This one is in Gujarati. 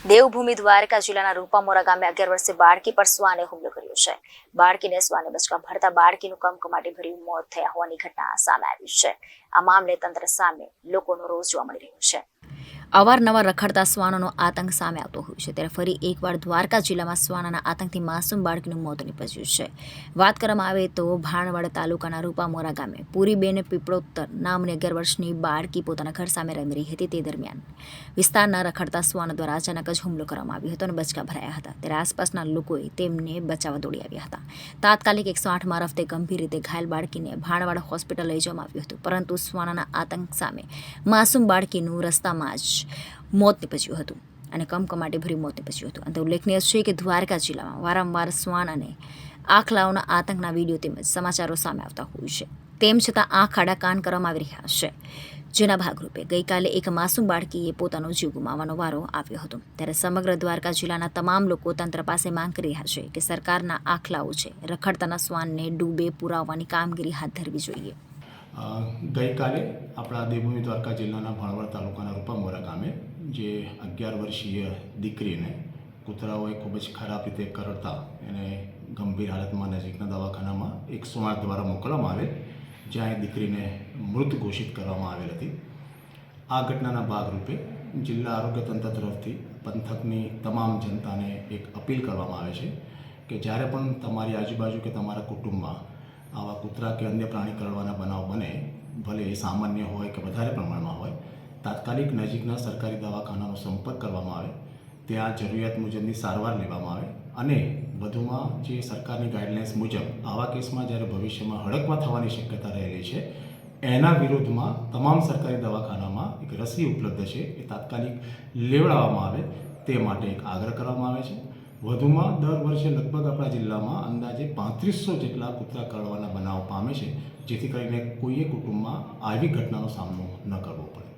દેવભૂમિ દ્વારકા જિલ્લાના રૂપામોરા ગામે 11 વર્ષીય બાળકી પર શ્વાને હુમલો કર્યો છે. બાળકીને શ્વાને બચકા ભરતા બાળકીનું કમકમાટી ભર્યું મોત થયા હોવાની ઘટના સામે આવી છે. આ મામલે તંત્ર સામે લોકોનો રોષ જોવા મળી રહ્યો છે. અવારનવાર રખડતા શ્વાનોનો આતંક સામે આવતો હોય છે, ત્યારે ફરી એકવાર દ્વારકા જિલ્લામાં શ્વાનના આતંકથી માસૂમ બાળકીનું મોત નીપજ્યું છે. વાત કરવામાં આવે તો ભાણવડ તાલુકાના રૂપામોરા ગામે પૂરીબેન પીપળોત્તર નામની 11 વર્ષની બાળકી પોતાના ઘર સામે રમી રહી હતી. તે દરમિયાન વિસ્તારના રખડતા શ્વાન દ્વારા અચાનક જ હુમલો કરવામાં આવ્યો હતો અને બચકા ભરાયા હતા. ત્યારે આસપાસના લોકોએ તેમને બચાવવા દોડી આવ્યા હતા. તાત્કાલિક 108 મારફતે ગંભીર રીતે ઘાયલ બાળકીને ભાણવડ હોસ્પિટલ લઈ જવામાં આવ્યું હતું, પરંતુ શ્વાનના આતંક સામે માસૂમ બાળકીનું રસ્તામાં જ મોત નીપજ્યું હતું અને કમકમાટી ભર્યું મોત નીપજ્યું હતું. અંતે ઉલ્લેખનીય છે કે દ્વારકા જિલ્લામાં વારંવાર શ્વાન અને આખલાઓના આતંકના વિડીયો તેમજ સમાચારો સામે આવતા હોય છે. તેમ છતાં આંખ આડા કાન કરવામાં આવી રહ્યા છે, જેના ભાગરૂપે ગઈકાલે એક માસૂમ બાળકીએ પોતાનો જીવ ગુમાવવાનો વારો આવ્યો હતો. ત્યારે સમગ્ર દ્વારકા જિલ્લાના તમામ લોકો તંત્ર પાસે માંગ કરી રહ્યા છે કે સરકારના આખલાઓ છે રખડતાના શ્વાનને ડૂબે પુરાવવાની કામગીરી હાથ ધરવી જોઈએ. ગઈકાલે આપણા દેવભૂમિ દ્વારકા જિલ્લાના ભાણવડ તાલુકાના રૂપામોરા ગામે જે 11 વર્ષીય દીકરીને કૂતરાઓએ ખૂબ જ ખરાબ રીતે કરડતા એને ગંભીર હાલતમાં નજીકના દવાખાનામાં 108 દ્વારા મોકલવામાં આવેલ, જ્યાં એ દીકરીને મૃત ઘોષિત કરવામાં આવેલ હતી. આ ઘટનાના ભાગરૂપે જિલ્લા આરોગ્ય તંત્ર તરફથી પંથકની તમામ જનતાને એક અપીલ કરવામાં આવે છે કે જ્યારે પણ તમારી આજુબાજુ કે તમારા કુટુંબમાં આવા કૂતરા કે અન્ય પ્રાણી કરડવાના બનાવ બને, ભલે એ સામાન્ય હોય કે વધારે પ્રમાણમાં હોય, તાત્કાલિક નજીકના સરકારી દવાખાનાનો સંપર્ક કરવામાં આવે, ત્યાં જરૂરિયાત મુજબની સારવાર લેવામાં આવે અને વધુમાં જે સરકારની ગાઈડલાઇન્સ મુજબ આવા કેસમાં જ્યારે ભવિષ્યમાં હડકવા થવાની શક્યતા રહેલી છે, એના વિરોધમાં તમામ સરકારી દવાખાનામાં એક રસી ઉપલબ્ધ છે, એ તાત્કાલિક લેવડાવવામાં આવે તે માટે એક આગ્રહ કરવામાં આવે છે. વધુમાં દર વર્ષે લગભગ આપણા જિલ્લામાં અંદાજે 3500 જેટલા કૂતરા કરડવાના બનાવ પામે છે, જેથી કરીને કોઈએ કુટુંબમાં આવી ઘટનાનો સામનો ન કરવો પડે.